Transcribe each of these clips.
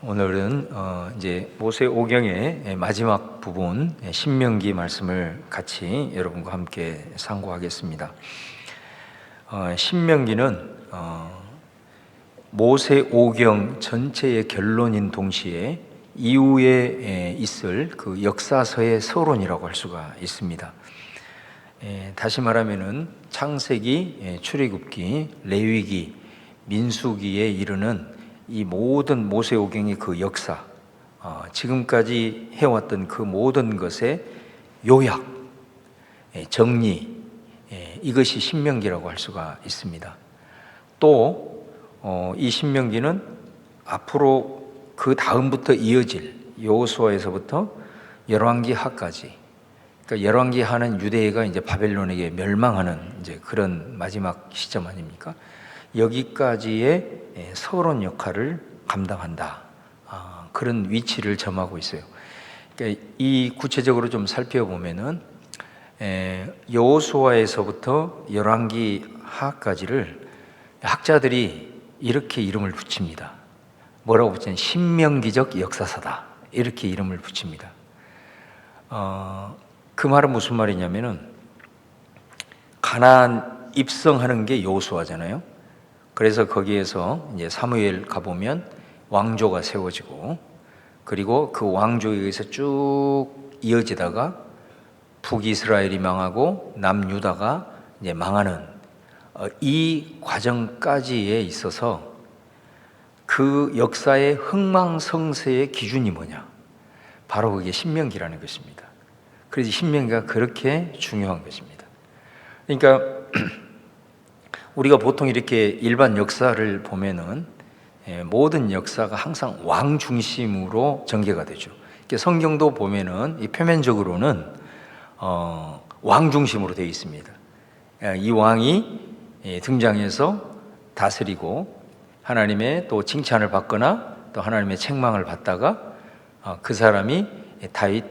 오늘은 이제 모세오경의 마지막 부분 신명기 말씀을 같이 여러분과 함께 상고하겠습니다. 신명기는 모세오경 전체의 결론인 동시에 이후에 있을 그 역사서의 서론이라고 할 수가 있습니다. 다시 말하면은 창세기, 출애굽기, 레위기, 민수기에 이르는 이 모든 모세오경의 그 역사, 지금까지 해왔던 그 모든 것의 요약, 정리, 이것이 신명기라고 할 수가 있습니다. 또 이 신명기는 앞으로 그 다음부터 이어질 여호수아에서부터 열왕기하까지, 그러니까 열왕기하는 유대가 이제 바벨론에게 멸망하는 이제 그런 마지막 시점 아닙니까? 여기까지의 서론 역할을 감당한다. 그런 위치를 점하고 있어요. 그러니까 이 구체적으로 좀 살펴보면은 여호수아에서부터 열왕기하까지를 학자들이 이렇게 이름을 붙입니다. 뭐라고 붙이냐면 신명기적 역사서다, 이렇게 이름을 붙입니다. 그 말은 무슨 말이냐면은 가나안 입성하는 게 여호수아잖아요. 그래서 거기에서 이제 사무엘 가보면 왕조가 세워지고, 그리고 그 왕조에 의해서 쭉 이어지다가 북이스라엘이 망하고 남유다가 이제 망하는 이 과정까지에 있어서 그 역사의 흥망성쇠의 기준이 뭐냐? 바로 그게 신명기라는 것입니다. 그래서 신명기가 그렇게 중요한 것입니다. 그러니까 우리가 보통 이렇게 일반 역사를 보면은 모든 역사가 항상 왕 중심으로 전개가 되죠. 성경도 보면은 이 표면적으로는 왕 중심으로 되어 있습니다. 이 왕이 등장해서 다스리고 하나님의 또 칭찬을 받거나 또 하나님의 책망을 받다가 그 사람이 다윗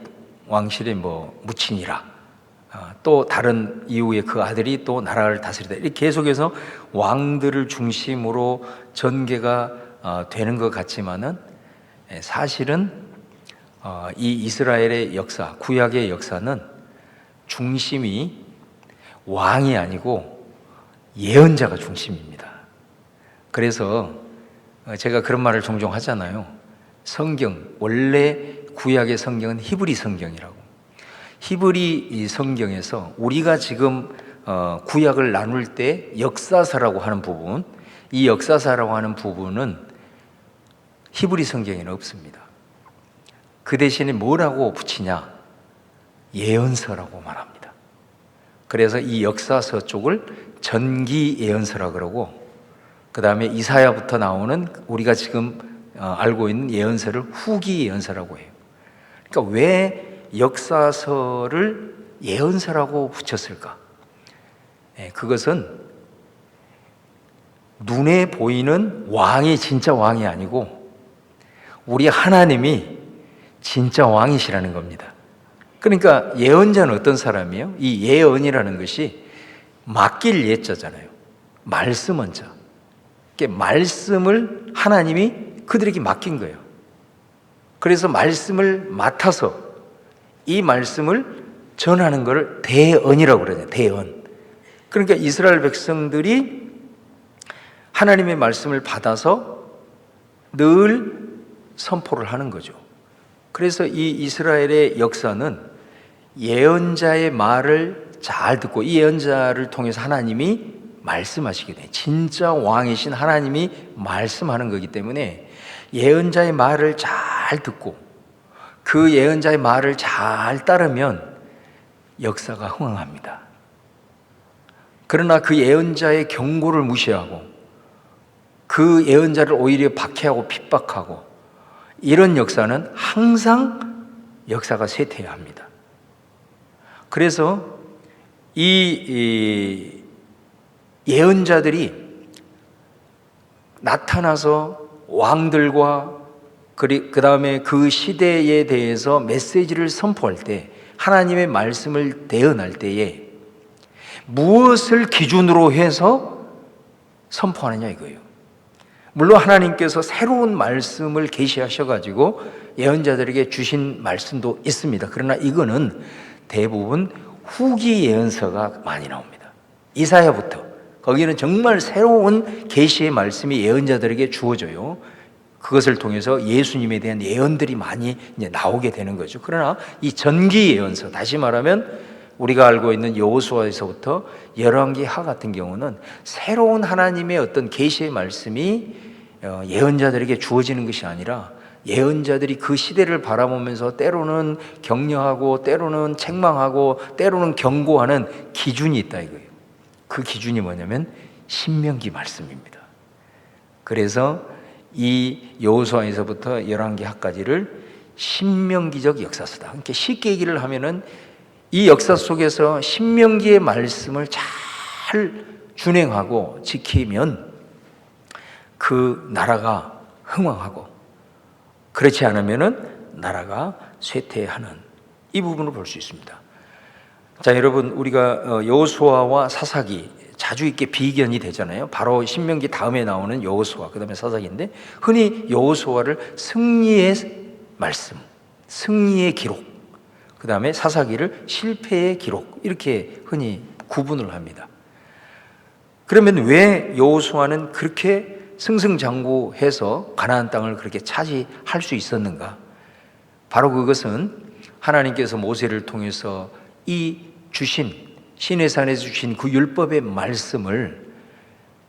왕실의 묻히니라, 또 다른 이후에 그 아들이 또 나라를 다스리다, 이렇게 계속해서 왕들을 중심으로 전개가 되는 것 같지만은 사실은 이 이스라엘의 역사, 구약의 역사는 중심이 왕이 아니고 예언자가 중심입니다. 그래서 제가 그런 말을 종종 하잖아요. 성경, 원래 구약의 성경은 히브리 성경이라고. 히브리 성경에서 우리가 지금 구약을 나눌 때 역사서라고 하는 부분, 이 역사서라고 하는 부분은 히브리 성경에는 없습니다. 그 대신에 뭐라고 붙이냐? 예언서라고 말합니다. 그래서 이 역사서 쪽을 전기 예언서라 그러고, 그 다음에 이사야부터 나오는 우리가 지금 알고 있는 예언서를 후기 예언서라고 해요. 그러니까 왜 역사서를 예언서라고 붙였을까? 그것은 눈에 보이는 왕이 진짜 왕이 아니고 우리 하나님이 진짜 왕이시라는 겁니다. 그러니까 예언자는 어떤 사람이에요? 이 예언이라는 것이 맡길 예자잖아요. 말씀은 자. 말씀을 하나님이 그들에게 맡긴 거예요. 그래서 말씀을 맡아서 이 말씀을 전하는 것을 대언이라고 그러잖아요. 대언. 그러니까 이스라엘 백성들이 하나님의 말씀을 받아서 늘 선포를 하는 거죠. 그래서 이 이스라엘의 역사는 예언자의 말을 잘 듣고, 이 예언자를 통해서 하나님이 말씀하시게 돼요. 진짜 왕이신 하나님이 말씀하는 거기 때문에 예언자의 말을 잘 듣고 그 예언자의 말을 잘 따르면 역사가 흥황합니다. 그러나 그 예언자의 경고를 무시하고 그 예언자를 오히려 박해하고 핍박하고 이런 역사는 항상 역사가 쇠퇴해야 합니다. 그래서 이 예언자들이 나타나서 왕들과 그 다음에 그 시대에 대해서 메시지를 선포할 때, 하나님의 말씀을 대언할 때에 무엇을 기준으로 해서 선포하느냐 이거예요. 물론 하나님께서 새로운 말씀을 계시하셔가지고 예언자들에게 주신 말씀도 있습니다. 그러나 이거는 대부분 후기 예언서가 많이 나옵니다. 이사야부터 거기는 정말 새로운 계시의 말씀이 예언자들에게 주어져요. 그것을 통해서 예수님에 대한 예언들이 많이 이제 나오게 되는 거죠. 그러나 이 전기 예언서, 다시 말하면 우리가 알고 있는 여호수아에서부터 열왕기하 같은 경우는 새로운 하나님의 어떤 계시의 말씀이 예언자들에게 주어지는 것이 아니라 예언자들이 그 시대를 바라보면서 때로는 격려하고 때로는 책망하고 때로는 경고하는 기준이 있다 이거예요. 그 기준이 뭐냐면 신명기 말씀입니다. 그래서 이 여호수아에서부터 열왕기하까지를 신명기적 역사서다. 그러니까 쉽게 얘기를 하면은 이 역사 속에서 신명기의 말씀을 잘 준행하고 지키면 그 나라가 흥왕하고, 그렇지 않으면은 나라가 쇠퇴하는 이 부분을 볼 수 있습니다. 자, 여러분, 우리가 여호수아와 사사기 자주 이렇게 비견이 되잖아요. 바로 신명기 다음에 나오는 여호수아, 그 다음에 사사기인데, 흔히 여호수아를 승리의 말씀, 승리의 기록, 그 다음에 사사기를 실패의 기록, 이렇게 흔히 구분을 합니다. 그러면 왜 여호수아는 그렇게 승승장구해서 가나안 땅을 그렇게 차지할 수 있었는가? 바로 그것은 하나님께서 모세를 통해서 이 주신 시내산에서 주신 그 율법의 말씀을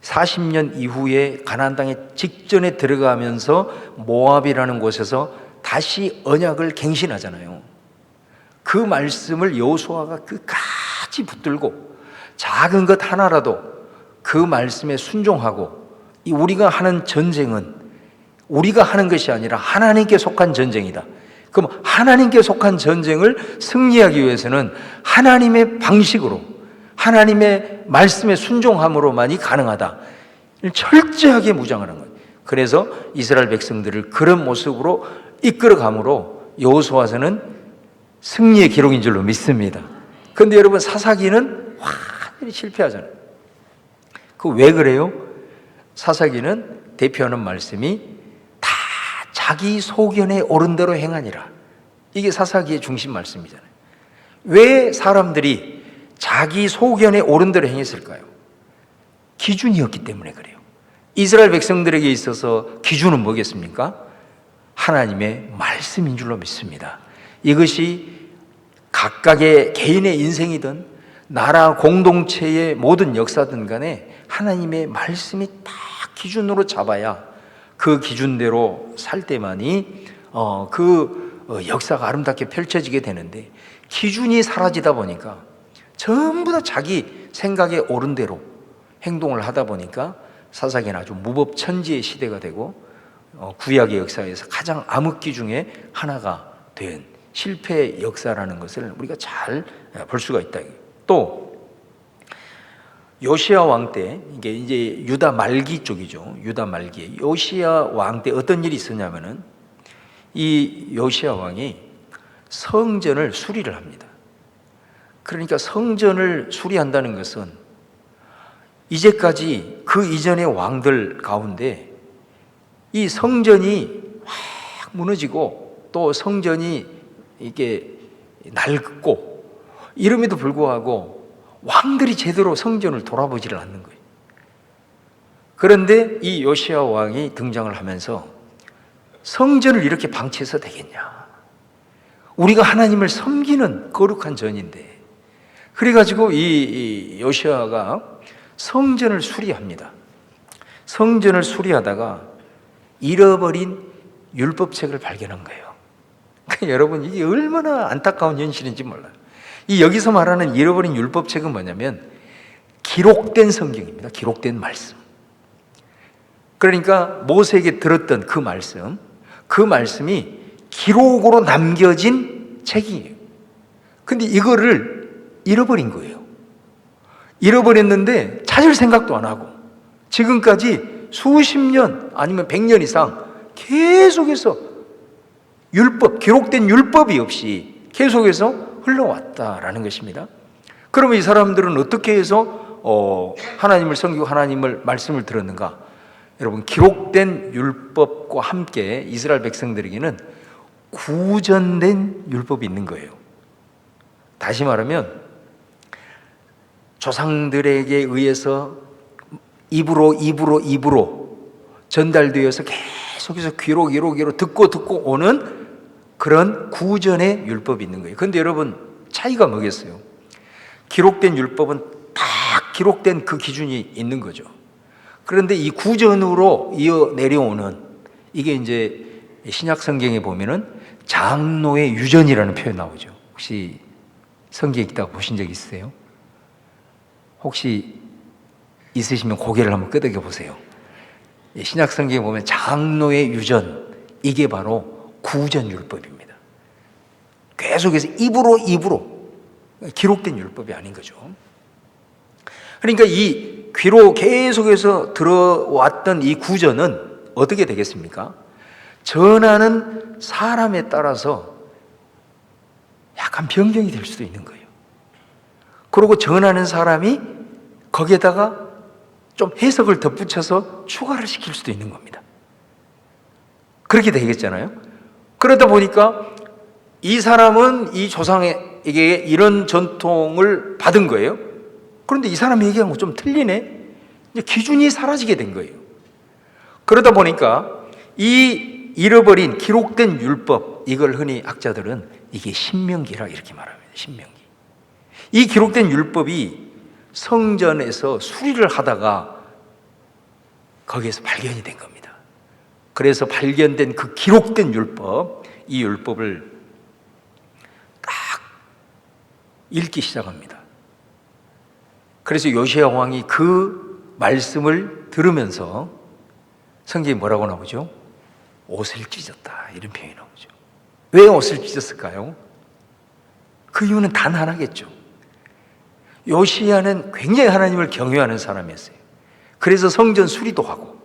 40년 이후에 가나안 땅에 직전에 들어가면서 모압이라는 곳에서 다시 언약을 갱신하잖아요. 그 말씀을 여호수아가 끝까지 붙들고 작은 것 하나라도 그 말씀에 순종하고, 우리가 하는 전쟁은 우리가 하는 것이 아니라 하나님께 속한 전쟁이다. 그럼 하나님께 속한 전쟁을 승리하기 위해서는 하나님의 방식으로, 하나님의 말씀에 순종함으로만이 가능하다. 철저하게 무장하는 거예요. 그래서 이스라엘 백성들을 그런 모습으로 이끌어감으로 여호수아서는 승리의 기록인 줄로 믿습니다. 그런데 여러분, 사사기는 완전히 실패하잖아요. 그 왜 그래요? 사사기는 대표하는 말씀이 다 자기 소견에 옳은 대로 행하니라. 이게 사사기의 중심 말씀이잖아요. 왜 사람들이 자기 소견에 옳은 대로 행했을까요? 기준이었기 때문에 그래요. 이스라엘 백성들에게 있어서 기준은 뭐겠습니까? 하나님의 말씀인 줄로 믿습니다. 이것이 각각의 개인의 인생이든 나라 공동체의 모든 역사든 간에 하나님의 말씀이 딱 기준으로 잡아야 그 기준대로 살 때만이 역사가 아름답게 펼쳐지게 되는데, 기준이 사라지다 보니까 전부 다 자기 생각에 옳은 대로 행동을 하다 보니까 사사기는 아주 무법천지의 시대가 되고 구약의 역사에서 가장 암흑기 중에 하나가 된 실패의 역사라는 것을 우리가 잘 볼 수가 있다. 또 요시야 왕 때, 이게 이제 유다 말기 쪽이죠. 유다 말기. 요시야 왕 때 어떤 일이 있었냐면은 이 요시야 왕이 성전을 수리를 합니다. 그러니까 성전을 수리한다는 것은 이제까지 그 이전의 왕들 가운데 이 성전이 확 무너지고 또 성전이 이게 낡고 이름에도 불구하고 왕들이 제대로 성전을 돌아보지를 않는 거예요. 그런데 이 요시야 왕이 등장을 하면서 성전을 이렇게 방치해서 되겠냐? 우리가 하나님을 섬기는 거룩한 전인데. 그래가지고 이 요시야가 성전을 수리합니다. 성전을 수리하다가 잃어버린 율법책을 발견한 거예요. 그러니까 여러분, 이게 얼마나 안타까운 현실인지 몰라요. 이 여기서 말하는 잃어버린 율법책은 뭐냐면 기록된 성경입니다. 기록된 말씀. 그러니까 모세에게 들었던 그 말씀이 기록으로 남겨진 책이에요. 근데 이거를 잃어버린 거예요. 잃어버렸는데 찾을 생각도 안 하고 지금까지 수십 년 아니면 100년 이상 계속해서 기록된 율법이 없이 계속해서 흘러왔다라는 것입니다. 그러면 이 사람들은 어떻게 해서 하나님을 섬기고 하나님을 말씀을 들었는가? 여러분, 기록된 율법과 함께 이스라엘 백성들에게는 구전된 율법이 있는 거예요. 다시 말하면 조상들에게 의해서 입으로 전달되어서 계속해서 귀로 듣고 오는 그런 구전의 율법이 있는 거예요. 그런데 여러분, 차이가 뭐겠어요? 기록된 율법은 딱 기록된 그 기준이 있는 거죠. 그런데 이 구전으로 이어 내려오는, 이게 이제 신약 성경에 보면은 장로의 유전이라는 표현 나오죠. 혹시 성경에 있다고 보신 적 있으세요? 혹시 있으시면 고개를 한번 끄덕여 보세요. 신약 성경에 보면 장로의 유전, 이게 바로 구전율법입니다. 계속해서 입으로 기록된 율법이 아닌 거죠. 그러니까 이 귀로 계속해서 들어왔던 이 구전은 어떻게 되겠습니까? 전하는 사람에 따라서 약간 변경이 될 수도 있는 거예요. 그리고 전하는 사람이 거기에다가 좀 해석을 덧붙여서 추가를 시킬 수도 있는 겁니다. 그렇게 되겠잖아요. 그러다 보니까 이 사람은 이 조상에게 이런 전통을 받은 거예요. 그런데 이 사람이 얘기한 거 좀 틀리네. 이제 기준이 사라지게 된 거예요. 그러다 보니까 이 잃어버린 기록된 율법, 이걸 흔히 학자들은 이게 신명기라 이렇게 말합니다. 신명기. 이 기록된 율법이 성전에서 수리를 하다가 거기에서 발견이 된 겁니다. 그래서 발견된 그 기록된 율법, 이 율법을 딱 읽기 시작합니다. 그래서 요시야 왕이 그 말씀을 들으면서 성경에 뭐라고 나오죠? 옷을 찢었다, 이런 표현이 나오죠. 왜 옷을 찢었을까요? 그 이유는 단 하나겠죠. 요시야는 굉장히 하나님을 경외하는 사람이었어요. 그래서 성전 수리도 하고,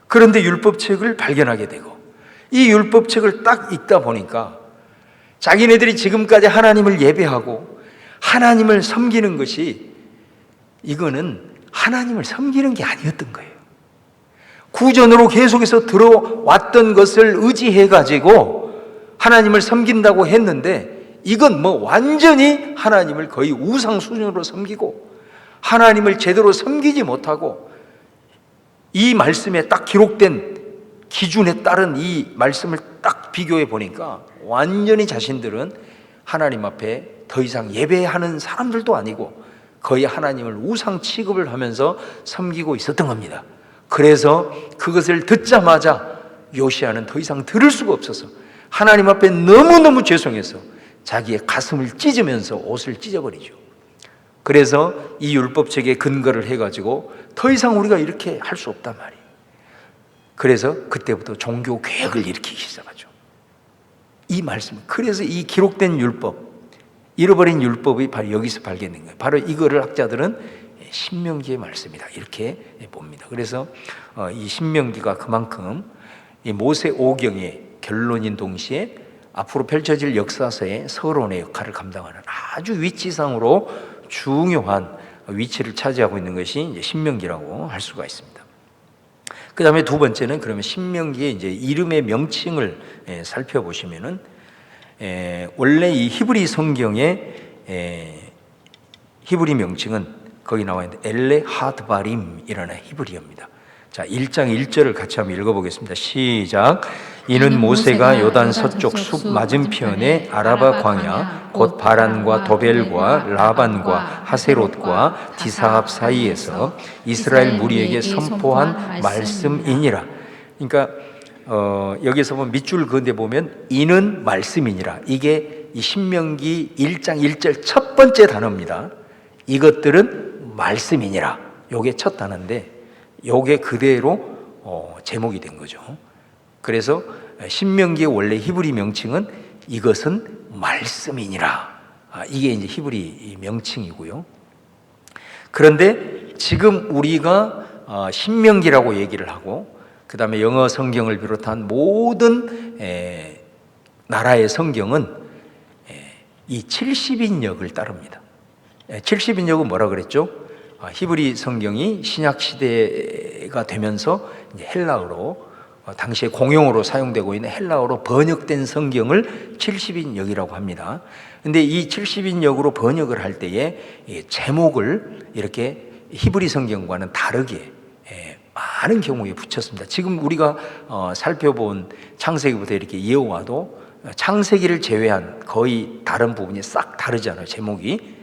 그런데 율법책을 발견하게 되고, 이 율법책을 딱 읽다 보니까 자기네들이 지금까지 하나님을 예배하고 하나님을 섬기는 것이, 이거는 하나님을 섬기는 게 아니었던 거예요. 구전으로 계속해서 들어왔던 것을 의지해가지고 하나님을 섬긴다고 했는데, 이건 뭐 완전히 하나님을 거의 우상 수준으로 섬기고 하나님을 제대로 섬기지 못하고, 이 말씀에 딱 기록된 기준에 따른 이 말씀을 딱 비교해 보니까 완전히 자신들은 하나님 앞에 더 이상 예배하는 사람들도 아니고 거의 하나님을 우상 취급을 하면서 섬기고 있었던 겁니다. 그래서 그것을 듣자마자 요시야는 더 이상 들을 수가 없어서 하나님 앞에 너무너무 죄송해서 자기의 가슴을 찢으면서 옷을 찢어버리죠. 그래서 이 율법책에 근거를 해가지고 더 이상 우리가 이렇게 할 수 없단 말이에요. 그래서 그때부터 종교 개혁을 일으키기 시작하죠. 이 말씀, 그래서 이 기록된 율법, 잃어버린 율법이 바로 여기서 발견된 거예요. 바로 이거를 학자들은 신명기의 말씀이다, 이렇게 봅니다. 그래서 이 신명기가 그만큼 이 모세 오경의 결론인 동시에 앞으로 펼쳐질 역사서의 서론의 역할을 감당하는 아주 위치상으로 중요한 위치를 차지하고 있는 것이 이제 신명기라고 할 수가 있습니다. 그 다음에 두 번째는, 그러면 신명기의 이제 이름의 명칭을 살펴보시면은, 원래 이 히브리 성경의 히브리 명칭은 거기 나와 있는데 엘레 하드바림이라는 히브리어입니다. 자, 1장 1절을 같이 한번 읽어보겠습니다. 시작. 이는 모세가 요단 서쪽 숲 맞은편에 아라바 광야 곧 바란과 도벨과 라반과 하세롯과 디사합 사이에서 이스라엘 무리에게 선포한 말씀이니라. 그러니까 여기서 보면 밑줄 그은데 보면 이는 말씀이니라, 이게 이 신명기 1장 1절 첫 번째 단어입니다. 이것들은 말씀이니라, 요게 첫 단어인데 요게 그대로 제목이 된 거죠. 그래서 신명기의 원래 히브리 명칭은 이것은 말씀이니라, 이게 이제 히브리 명칭이고요. 그런데 지금 우리가 신명기라고 얘기를 하고, 그 다음에 영어 성경을 비롯한 모든 나라의 성경은 이 70인역을 따릅니다. 70인역은 뭐라 그랬죠? 히브리 성경이 신약 시대가 되면서 이제 헬라어로 당시에 공용어로 사용되고 있는 헬라어로 번역된 성경을 70인역이라고 합니다. 근데 이 70인역으로 번역을 할 때에 제목을 이렇게 히브리 성경과는 다르게 많은 경우에 붙였습니다. 지금 우리가 살펴본 창세기부터 이렇게 이어와도 창세기를 제외한 거의 다른 부분이 싹 다르잖아요, 제목이.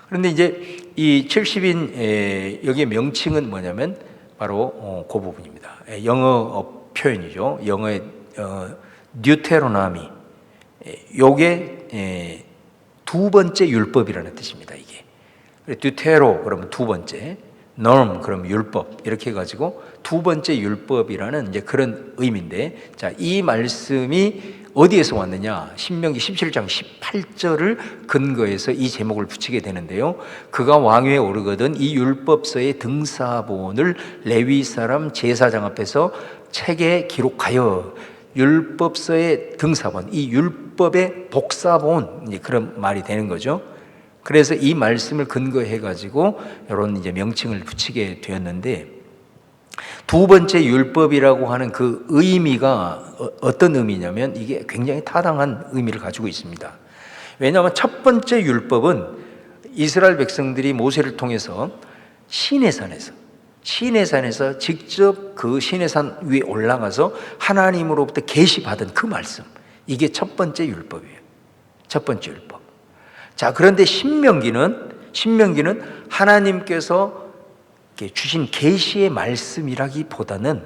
그런데 이제 이 70인 여기의 명칭은 뭐냐면 바로 그 부분입니다. 영어 표현이죠. 영어의 뉴테로나미. 요게 두 번째 율법이라는 뜻입니다. 이게 뉴테로 그러면 두 번째, norm 그러면 율법 이렇게 해가지고 두 번째 율법이라는 이제 그런 의미인데, 자, 이 말씀이 어디에서 왔느냐? 신명기 17장 18절을 근거해서 이 제목을 붙이게 되는데요. 그가 왕위에 오르거든 이 율법서의 등사본을 레위 사람 제사장 앞에서 책에 기록하여. 율법서의 등사본, 이 율법의 복사본, 이제 그런 말이 되는 거죠. 그래서 이 말씀을 근거해 가지고 이런 이제 명칭을 붙이게 되었는데, 두 번째 율법이라고 하는 그 의미가 어떤 의미냐면 이게 굉장히 타당한 의미를 가지고 있습니다. 왜냐하면 첫 번째 율법은 이스라엘 백성들이 모세를 통해서 시내산에서 직접 그 시내산 위에 올라가서 하나님으로부터 계시받은 그 말씀, 이게 첫 번째 율법이에요. 첫 번째 율법. 자, 그런데 신명기는 하나님께서 주신 계시의 말씀이라기보다는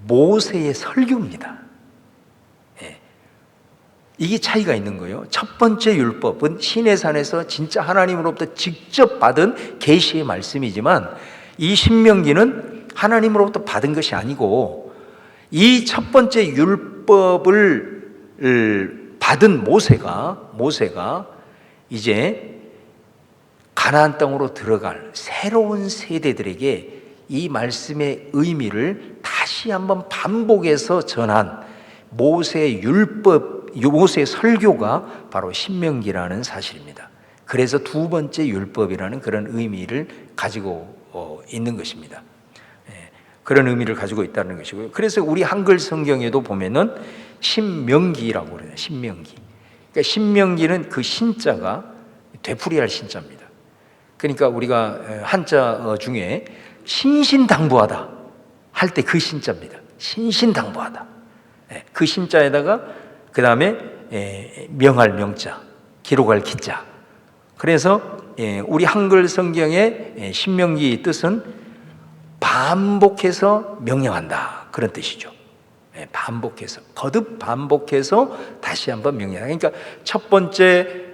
모세의 설교입니다. 이게 차이가 있는 거예요. 첫 번째 율법은 시내산에서 진짜 하나님으로부터 직접 받은 계시의 말씀이지만, 이 신명기는 하나님으로부터 받은 것이 아니고 이 첫 번째 율법을 받은 모세가 이제 가나안 땅으로 들어갈 새로운 세대들에게 이 말씀의 의미를 다시 한번 반복해서 전한 모세의 율법, 모세의 설교가 바로 신명기라는 사실입니다. 그래서 두 번째 율법이라는 그런 의미를 가지고 있는 것입니다. 그런 의미를 가지고 있다는 것이고요. 그래서 우리 한글 성경에도 보면은 신명기라고 그래요. 신명기. 그러니까 신명기는 그 신자가 되풀이할 신자입니다. 그러니까 우리가 한자 중에 신신당부하다 할 때 그 신자입니다. 신신당부하다. 그 신자에다가 그 다음에 명할 명자, 기록할 기자. 그래서 우리 한글 성경의 신명기 뜻은 반복해서 명령한다, 그런 뜻이죠. 반복해서, 거듭 반복해서 다시 한번 명령한다. 그러니까 첫 번째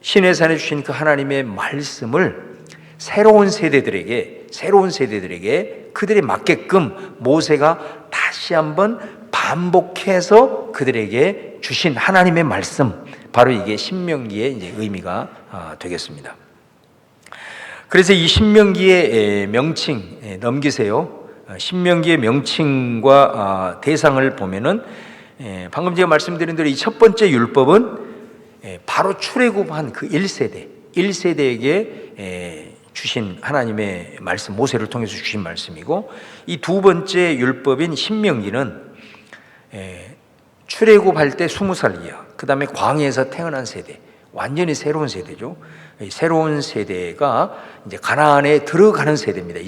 시내산에 주신 그 하나님의 말씀을 새로운 세대들에게 그들에 맞게끔 모세가 다시 한번 반복해서 그들에게 주신 하나님의 말씀, 바로 이게 신명기의 이제 의미가 되겠습니다. 그래서 이 신명기의 명칭 넘기세요. 신명기의 명칭과 대상을 보면은 방금 제가 말씀드린 대로 이 첫 번째 율법은 바로 출애굽한 그 1세대에게 주신 하나님의 말씀, 모세를 통해서 주신 말씀이고, 이 두 번째 율법인 신명기는 출애굽할 때 20살 이하, 그 다음에 광야에서 태어난 세대, 완전히 새로운 세대죠. 새로운 세대가 이제 가나안에 들어가는 세대입니다.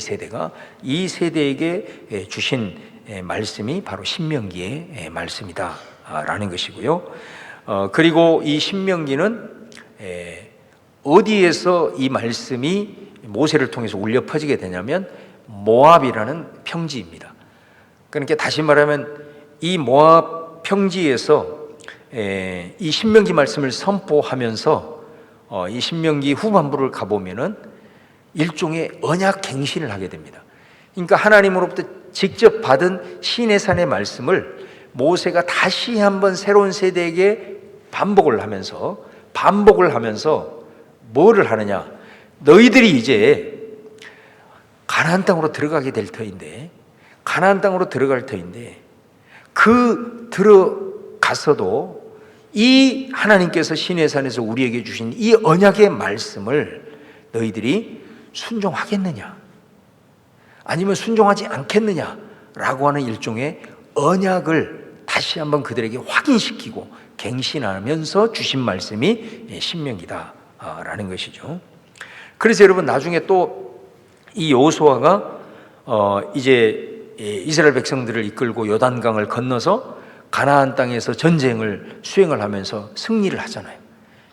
이 세대에게 주신 말씀이 바로 신명기의 말씀이다라는 것이고요. 그리고 이 신명기는 어디에서 이 말씀이 모세를 통해서 울려 퍼지게 되냐면 모압이라는 평지입니다. 그러니까 다시 말하면 이 모압 평지에서 이 신명기 말씀을 선포하면서 이 신명기 후반부를 가보면은 일종의 언약 갱신을 하게 됩니다. 그러니까 하나님으로부터 직접 받은 시내산의 말씀을 모세가 다시 한번 새로운 세대에게 반복을 하면서 뭐를 하느냐? 너희들이 이제 가나안 땅으로 들어가게 될 터인데, 그 들어가서도 이 하나님께서 시내산에서 우리에게 주신 이 언약의 말씀을 너희들이 순종하겠느냐, 아니면 순종하지 않겠느냐, 라고 하는 일종의 언약을 다시 한번 그들에게 확인시키고 갱신하면서 주신 말씀이 신명기다라는 것이죠. 그래서 여러분 나중에 또 이 여호수아가 이제 이스라엘 백성들을 이끌고 요단강을 건너서 가나안 땅에서 전쟁을 수행을 하면서 승리를 하잖아요.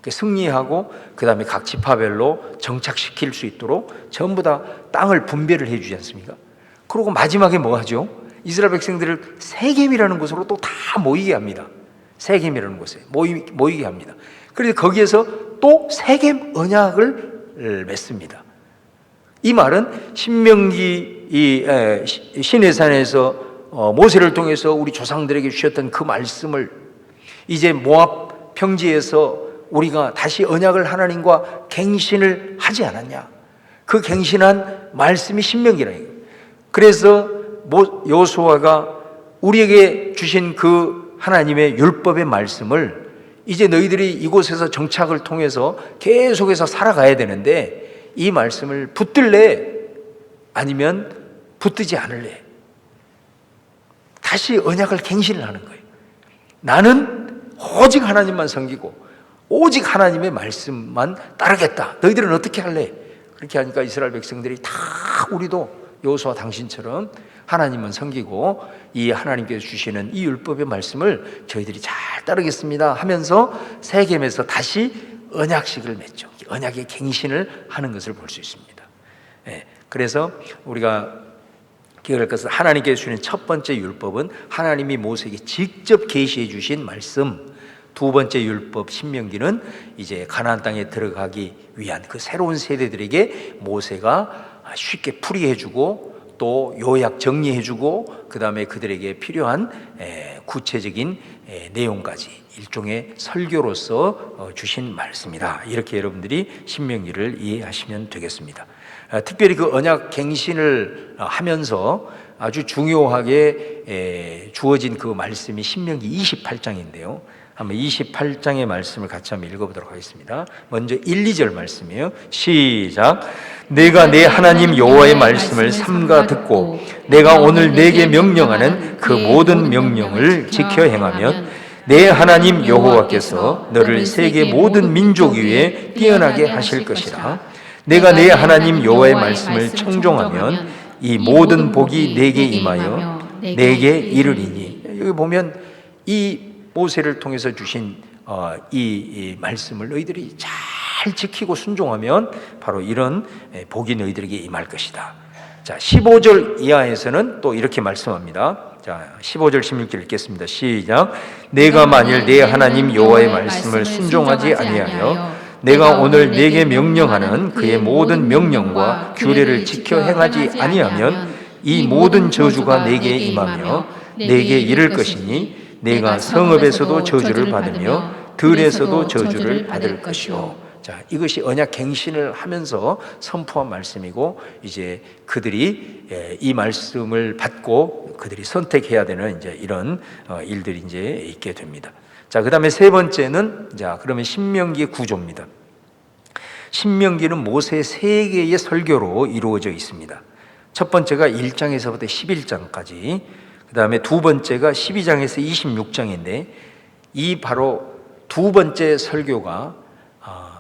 승리하고 그 다음에 각 지파별로 정착시킬 수 있도록 전부 다 땅을 분배를 해주지 않습니까? 그리고 마지막에 뭐 하죠? 이스라엘 백성들을 세겜이라는 곳으로 또 다 모이게 합니다. 세겜이라는 곳에 모이게 합니다. 그래서 거기에서 또 세겜 언약을 맺습니다. 이 말은 신명기 시내산에서 모세를 통해서 우리 조상들에게 주셨던 그 말씀을 이제 모압 평지에서 우리가 다시 언약을 하나님과 갱신을 하지 않았냐? 그 갱신한 말씀이 신명기라. 그래서 여호수아가 우리에게 주신 그 하나님의 율법의 말씀을 이제 너희들이 이곳에서 정착을 통해서 계속해서 살아가야 되는데 이 말씀을 붙들래? 아니면 붙들지 않을래? 다시 언약을 갱신을 하는 거예요. 나는 오직 하나님만 섬기고 오직 하나님의 말씀만 따르겠다. 너희들은 어떻게 할래? 그렇게 하니까 이스라엘 백성들이 다 우리도 여호수아 당신처럼 하나님은 섬기고 이 하나님께서 주시는 이 율법의 말씀을 저희들이 잘 따르겠습니다 하면서 세겜에서 다시 언약식을 맺죠. 언약의 갱신을 하는 것을 볼 수 있습니다. 그래서 우리가 기억할 것은 하나님께서 주시는 첫 번째 율법은 하나님이 모세에게 직접 계시해 주신 말씀, 두 번째 율법 신명기는 이제 가나안 땅에 들어가기 위한 그 새로운 세대들에게 모세가 쉽게 풀이해주고 또 요약 정리해주고 그 다음에 그들에게 필요한 구체적인 내용까지 일종의 설교로서 주신 말씀이다. 이렇게 여러분들이 신명기를 이해하시면 되겠습니다. 특별히 그 언약 갱신을 하면서 아주 중요하게 주어진 그 말씀이 신명기 28장인데요. 한번 28장의 말씀을 같이 한번 읽어보도록 하겠습니다. 먼저 1, 2절 말씀이에요. 시작. 내가 내 하나님 여호와의 말씀을 삼가 듣고 내가 오늘 내게 명령하는 그 모든 명령을 지켜 행하면 내 하나님 여호와께서 너를 세계 모든 민족 위에 뛰어나게 하실 것이라. 내가 내 하나님 여호와의 말씀을 청종하면 이 모든 복이 내게 임하여 내게 이르리니. 여기 보면 이 모세를 통해서 주신 이 말씀을 너희들이 잘 지키고 순종하면 바로 이런 복이 너희들에게 임할 것이다. 자, 15절 이하에서는 또 이렇게 말씀합니다. 자, 15절 16절 읽겠습니다. 시작. 내가 만일 내 하나님 여호와의 말씀을 순종하지 아니하여 내가 오늘 내게 명령하는 그의 모든 명령과 규례를 지켜 행하지 아니하면 이 모든 저주가 내게 임하며 내게 이를 것이니 내가 성읍에서도 저주를 받으며 들에서도 저주를 받을 것이요. 자, 이것이 언약 갱신을 하면서 선포한 말씀이고 이제 그들이 이 말씀을 받고 그들이 선택해야 되는 이제 이런 일들이 이제 있게 됩니다. 자, 그다음에 세 번째는 자, 그러면 신명기의 구조입니다. 신명기는 모세의 세 개의 설교로 이루어져 있습니다. 첫 번째가 1장에서부터 11장까지, 그 다음에 두 번째가 12장에서 26장인데 이 바로 두 번째 설교가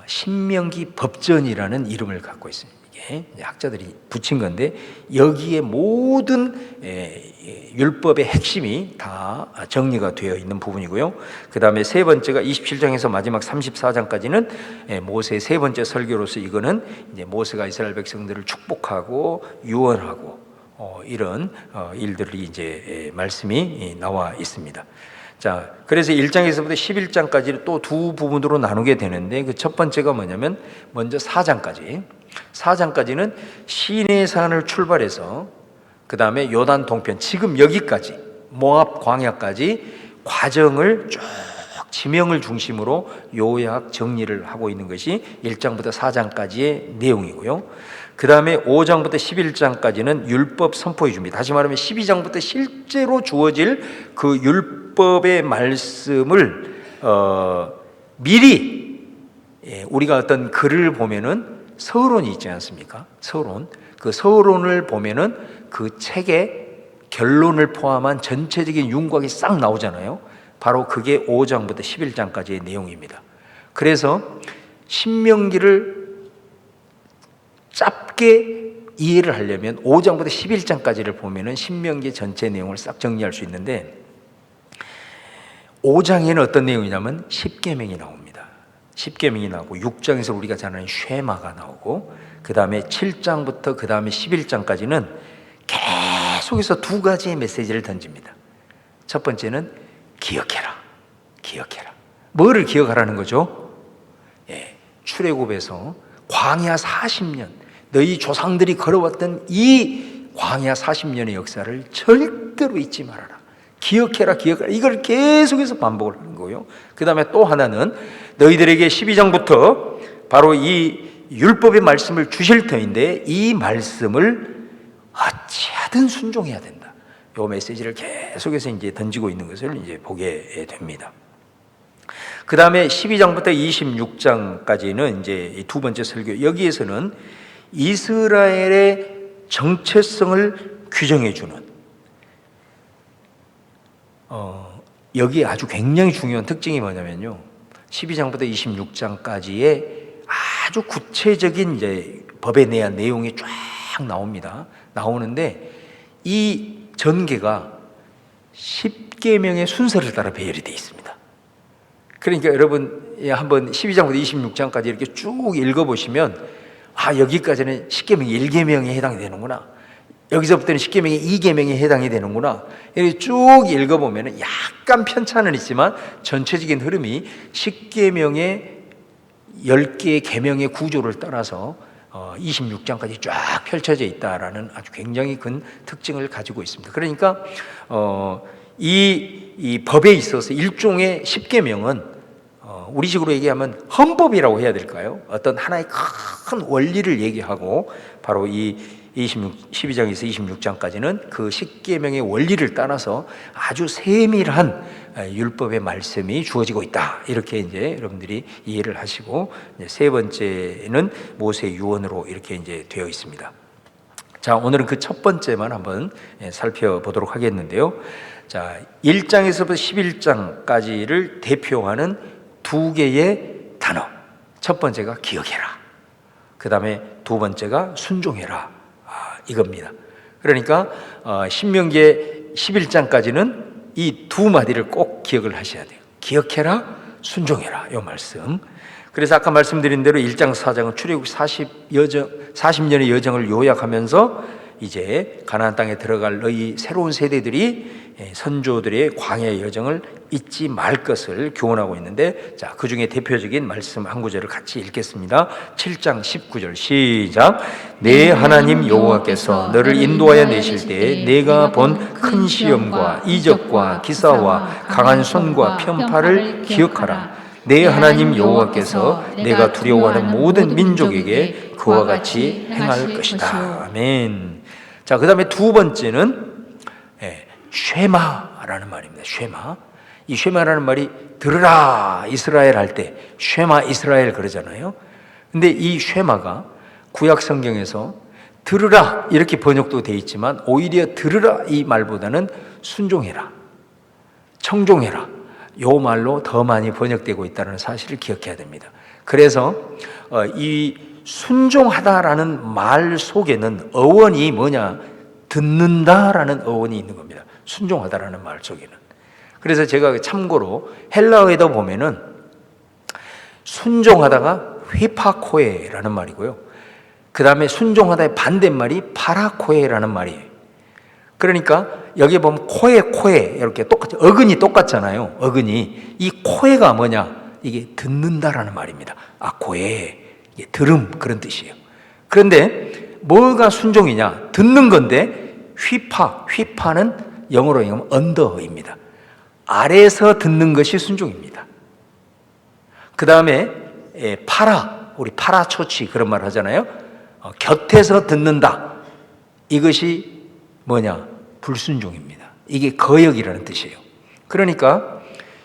신명기 법전이라는 이름을 갖고 있습니다. 이게 학자들이 붙인 건데 여기에 모든 율법의 핵심이 다 정리가 되어 있는 부분이고요. 그 다음에 세 번째가 27장에서 마지막 34장까지는 모세의 세 번째 설교로서 이거는 이제 모세가 이스라엘 백성들을 축복하고 유언하고 이런 일들이 이제 말씀이 나와 있습니다. 자, 그래서 1장에서부터 11장까지 또 두 부분으로 나누게 되는데 그 첫 번째가 뭐냐면 먼저 4장까지는 시내산을 출발해서 그 다음에 요단 동편 지금 여기까지 모압 광야까지 과정을 쭉 지명을 중심으로 요약 정리를 하고 있는 것이 1장부터 4장까지의 내용이고요. 그 다음에 5장부터 11장까지는 율법 선포해 줍니다. 다시 말하면 12장부터 실제로 주어질 그 율법의 말씀을 미리 우리가 어떤 글을 보면은 서론이 있지 않습니까? 서론. 그 서론을 보면은 그 책의 결론을 포함한 전체적인 윤곽이 싹 나오잖아요. 바로 그게 5장부터 11장까지의 내용입니다. 그래서 신명기를 짧게 이해를 하려면 5장부터 11장까지를 보면은 신명기 전체 내용을 싹 정리할 수 있는데, 5장에는 어떤 내용이냐면 십계명이 나옵니다. 십계명이 나오고 6장에서 우리가 잘 아는 쉐마가 나오고, 그 다음에 7장부터 그 다음에 11장까지는 계속해서 두 가지의 메시지를 던집니다. 첫 번째는 기억해라, 기억해라. 뭐를 기억하라는 거죠? 출애굽에서 광야 40년, 너희 조상들이 걸어왔던 이 광야 40년의 역사를 절대로 잊지 말아라. 기억해라, 기억해라. 이걸 계속해서 반복을 하는 거고요. 그 다음에 또 하나는 너희들에게 12장부터 바로 이 율법의 말씀을 주실 터인데, 이 말씀을 어찌하든 순종해야 된다. 이 메시지를 계속해서 이제 던지고 있는 것을 이제 보게 됩니다. 그 다음에 12장부터 26장까지는 이제 이 두 번째 설교, 여기에서는 이스라엘의 정체성을 규정해 주는, 여기 아주 굉장히 중요한 특징이 뭐냐면요, 12장부터 26장까지의 아주 구체적인 이제 법에 대한 내용이 쫙 나옵니다. 나오는데 이 전개가 10계명의 순서를 따라 배열이 되어 있습니다. 그러니까 여러분 한번 12장부터 26장까지 이렇게 쭉 읽어보시면, 여기까지는 10계명 1계명에 해당이 되는구나, 여기서부터는 10계명이 2계명에 해당이 되는구나, 이렇게 쭉 읽어보면 약간 편차는 있지만 전체적인 흐름이 10계명의 10개의 계명의 구조를 따라서 26장까지 쫙 펼쳐져 있다라는 아주 굉장히 큰 특징을 가지고 있습니다. 그러니까 이 법에 있어서 일종의 10계명은 우리식으로 얘기하면 헌법이라고 해야 될까요? 어떤 하나의 큰 원리를 얘기하고, 바로 이 12장에서 26장까지는 그 10계명의 원리를 따라서 아주 세밀한 율법의 말씀이 주어지고 있다, 이렇게 이제 여러분들이 이해를 하시고, 이제 세 번째는 모세 유언으로 이렇게 이제 되어 있습니다. 자, 오늘은 그 첫 번째만 한번 살펴보도록 하겠는데요. 자, 1장에서부터 11장까지를 대표하는 두 개의 단어. 첫 번째가 기억해라, 그 다음에 두 번째가 순종해라, 이겁니다. 그러니까 신명기의 11장까지는 이 두 마디를 꼭 기억을 하셔야 돼요. 기억해라, 순종해라, 이 말씀. 그래서 아까 말씀드린 대로 1장 4장은 출애굽 40년의 여정을 요약하면서 이제 가나안 땅에 들어갈 너희 새로운 세대들이 선조들의 광야의 여정을 잊지 말 것을 교훈하고 있는데, 자, 그 중에 대표적인 말씀 한 구절을 같이 읽겠습니다. 7장 19절 시작. 내 하나님 여호와께서 너를 인도하여 내실 때에 내가 본 큰 시험과 이적과 기사와 강한 손과 편파를 기억하라. 내 하나님 여호와께서 내가 두려워하는 모든 민족에게 그와 같이 행할 것이다. 아멘. 자, 그 다음에 두 번째는 쉐마라는 말입니다. 쉐마. 이 쉐마라는 말이 들으라 이스라엘 할 때 쉐마 이스라엘 그러잖아요. 근데 이 쉐마가 구약 성경에서 들으라 이렇게 번역도 되어 있지만, 오히려 들으라 이 말보다는 순종해라, 청종해라, 요 말로 더 많이 번역되고 있다는 사실을 기억해야 됩니다. 그래서 이 순종하다라는 말 속에는 어원이 뭐냐, 듣는다라는 어원이 있는 겁니다. 순종하다라는 말 속에는. 그래서 제가 참고로 헬라어에도 보면은 순종하다가 휘파코에라는 말이고요, 그 다음에 순종하다의 반대말이 파라코에라는 말이에요. 그러니까 여기 보면 코에 이렇게 똑같이 어근이 똑같잖아요. 어근이. 이 코에가 뭐냐, 이게 듣는다라는 말입니다. 코에, 이게 들음, 그런 뜻이에요. 그런데 뭐가 순종이냐, 듣는 건데, 휘파는 영어로 얘기하면 언더입니다. 아래에서 듣는 것이 순종입니다. 그 다음에 우리 파라초치 그런 말 하잖아요. 곁에서 듣는다, 이것이 뭐냐, 불순종입니다. 이게 거역이라는 뜻이에요. 그러니까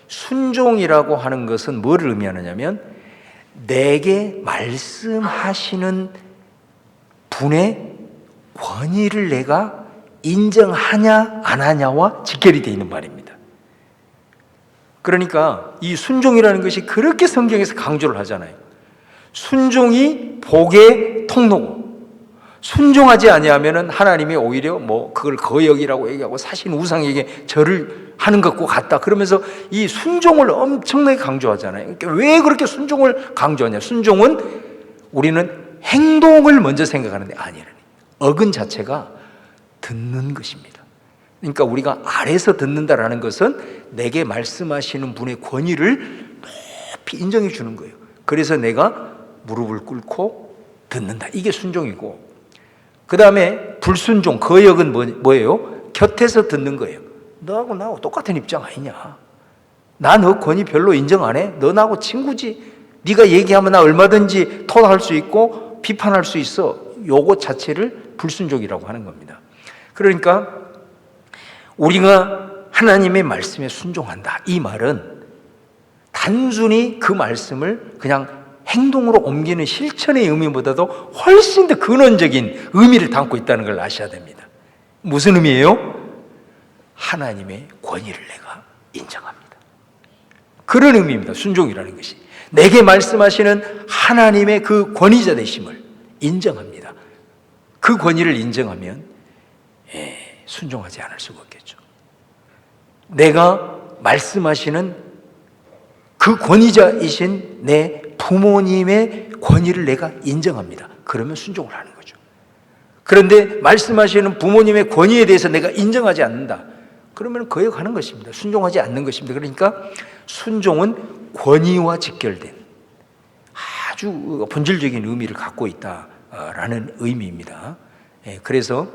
순종이라고 하는 것은 뭐를 의미하느냐면, 내게 말씀하시는 분의 권위를 내가 인정하냐 안 하냐와 직결이 되어 있는 말입니다. 그러니까 이 순종이라는 것이 그렇게 성경에서 강조를 하잖아요. 순종이 복의 통로고, 순종하지 아니하면은 하나님이 오히려 뭐 그걸 거역이라고 얘기하고 사신 우상에게 절을 하는 것과 같다 그러면서 이 순종을 엄청나게 강조하잖아요. 그러니까 왜 그렇게 순종을 강조하냐? 순종은 우리는 행동을 먼저 생각하는데 아니라니, 어근 자체가 듣는 것입니다. 그러니까 우리가 아래서 듣는다라는 것은 내게 말씀하시는 분의 권위를 높이 인정해 주는 거예요. 그래서 내가 무릎을 꿇고 듣는다, 이게 순종이고, 그 다음에 불순종, 거역은 뭐예요? 곁에서 듣는 거예요. 너하고 나하고 똑같은 입장 아니냐, 나 너 권위 별로 인정 안 해, 너 나하고 친구지, 네가 얘기하면 나 얼마든지 토할 수 있고 비판할 수 있어, 요것 자체를 불순종이라고 하는 겁니다. 그러니까 우리가 하나님의 말씀에 순종한다, 이 말은 단순히 그 말씀을 그냥 행동으로 옮기는 실천의 의미보다도 훨씬 더 근원적인 의미를 담고 있다는 걸 아셔야 됩니다. 무슨 의미예요? 하나님의 권위를 내가 인정합니다. 그런 의미입니다. 순종이라는 것이 내게 말씀하시는 하나님의 그 권위자 되심을 인정합니다. 그 권위를 인정하면 순종하지 않을 수가 없겠죠. 내가 말씀하시는 그 권위자이신 내 부모님의 권위를 내가 인정합니다. 그러면 순종을 하는 거죠. 그런데 말씀하시는 부모님의 권위에 대해서 내가 인정하지 않는다, 그러면 거역하는 것입니다. 순종하지 않는 것입니다. 그러니까 순종은 권위와 직결된 아주 본질적인 의미를 갖고 있다라는 의미입니다. 그래서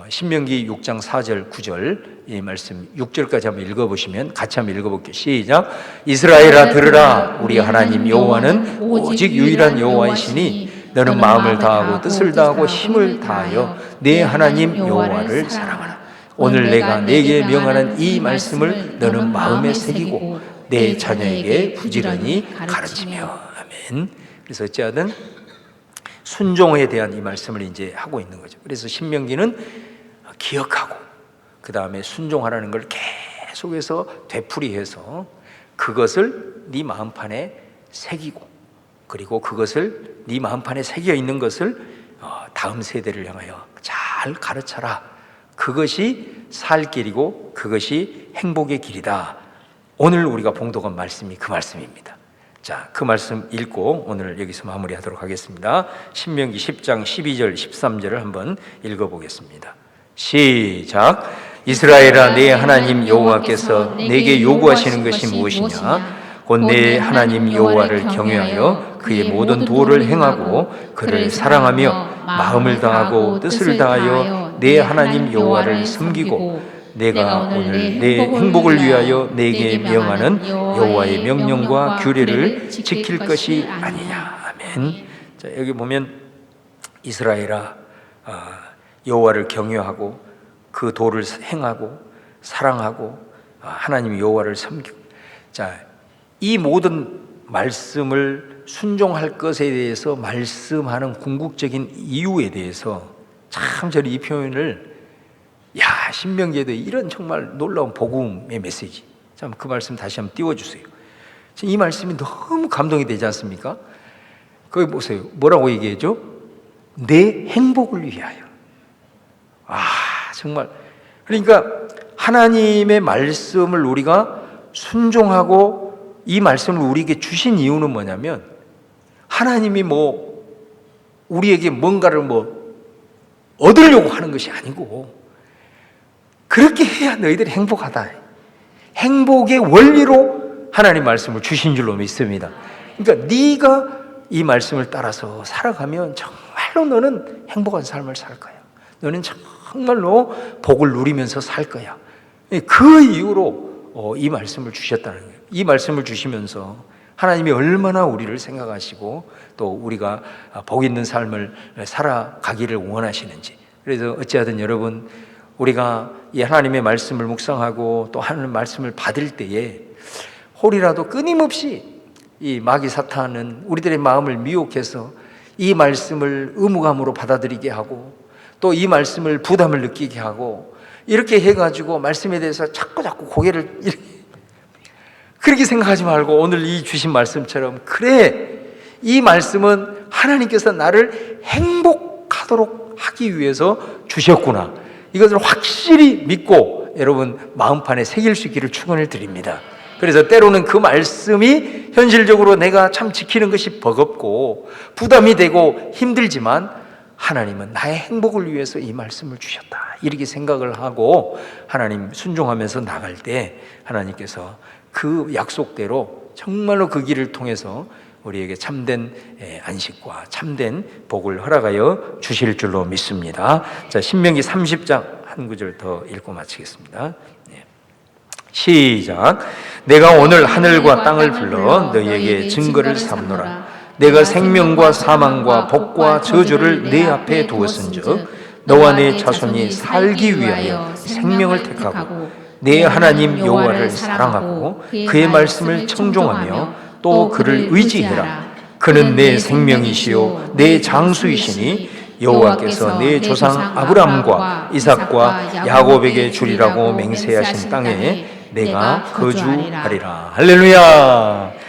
신명기 6장 4절 9절 이 말씀 6절까지 한번 읽어보시면 같이 한번 읽어볼게요. 시작. 이스라엘아 들으라, 우리 하나님 여호와는 오직 유일한 여호와이시니 너는 마음을 다하고 뜻을 다하고 힘을 다하여 내 하나님 여호와를 사랑하라. 오늘 내가 네게 명하는 이 말씀을 너는 마음에 새기고 내 자녀에게 부지런히 가르치며. 아멘. 그래서 어찌하든 순종에 대한 이 말씀을 이제 하고 있는 거죠. 그래서 신명기는 기억하고 그 다음에 순종하라는 걸 계속해서 되풀이해서 그것을 네 마음판에 새기고, 그리고 그것을 네 마음판에 새겨 있는 것을 다음 세대를 향하여 잘 가르쳐라. 그것이 살 길이고 그것이 행복의 길이다. 오늘 우리가 봉독한 말씀이 그 말씀입니다. 자, 그 말씀 읽고 오늘 여기서 마무리하도록 하겠습니다. 신명기 10장 12절 13절을 한번 읽어보겠습니다. 시작. 이스라엘아, 내 하나님 여호와께서 내게 요구하시는 것이 무엇이냐? 곧 내 하나님 여호와를 경외하여 그의 모든 도를 행하고 그를 사랑하며 마음을 다하고 뜻을 다하여 내 하나님 여호와를 섬기고 내가 오늘 내 행복을 위하여 내게 명하는 여호와의 명령과 규례를 지킬 것이 아니냐. 아멘. 자, 여기 보면 이스라엘아, 여호와를 경외하고 그 도를 행하고 사랑하고 하나님 여호와를 섬기고. 자, 이 모든 말씀을 순종할 것에 대해서 말씀하는 궁극적인 이유에 대해서 참 저는 이 표현을, 신명기에도 이런 정말 놀라운 복음의 메시지, 참 그 말씀 다시 한번 띄워주세요. 이 말씀이 너무 감동이 되지 않습니까? 거기 보세요. 뭐라고 얘기해줘? 내 행복을 위하여. 정말 그러니까 하나님의 말씀을 우리가 순종하고 이 말씀을 우리에게 주신 이유는 뭐냐면, 하나님이 우리에게 뭔가를 얻으려고 하는 것이 아니고, 그렇게 해야 너희들이 행복하다, 행복의 원리로 하나님 말씀을 주신 줄로 믿습니다. 그러니까 네가 이 말씀을 따라서 살아가면 정말로 너는 행복한 삶을 살 거야. 너는 정말로 복을 누리면서 살 거야. 그 이유로 이 말씀을 주셨다는 거예요. 이 말씀을 주시면서 하나님이 얼마나 우리를 생각하시고 또 우리가 복 있는 삶을 살아가기를 원하시는지. 그래서 어찌하든 여러분, 우리가 이 하나님의 말씀을 묵상하고 또 하나님의 말씀을 받을 때에 혹이라도 끊임없이 이 마귀 사탄은 우리들의 마음을 미혹해서 이 말씀을 의무감으로 받아들이게 하고, 또 이 말씀을 부담을 느끼게 하고 이렇게 해가지고 말씀에 대해서 자꾸 고개를 그렇게 생각하지 말고 오늘 이 주신 말씀처럼 그래, 이 말씀은 하나님께서 나를 행복하도록 하기 위해서 주셨구나, 이것을 확실히 믿고 여러분 마음판에 새길 수 있기를 축원을 드립니다. 그래서 때로는 그 말씀이 현실적으로 내가 참 지키는 것이 버겁고 부담이 되고 힘들지만 하나님은 나의 행복을 위해서 이 말씀을 주셨다, 이렇게 생각을 하고 하나님 순종하면서 나갈 때 하나님께서 그 약속대로 정말로 그 길을 통해서 우리에게 참된 안식과 참된 복을 허락하여 주실 줄로 믿습니다. 자, 신명기 30장 한 구절 더 읽고 마치겠습니다. 시작. 내가 오늘 하늘과 땅을 불러 너희에게 증거를 삼노라. 내가 생명과 사망과 복과 저주를 네 앞에 두었은즉 너와 네 자손이 살기 위하여 생명을 택하고 네 하나님 여호와를 사랑하고 그의 말씀을 청종하며 또 그를 의지해라. 그는 내 생명이시요 내 장수이시니 여호와께서 내 조상 아브라함과 이삭과 야곱에게 주리라고 맹세하신 땅에 내가 거주하리라. 할렐루야.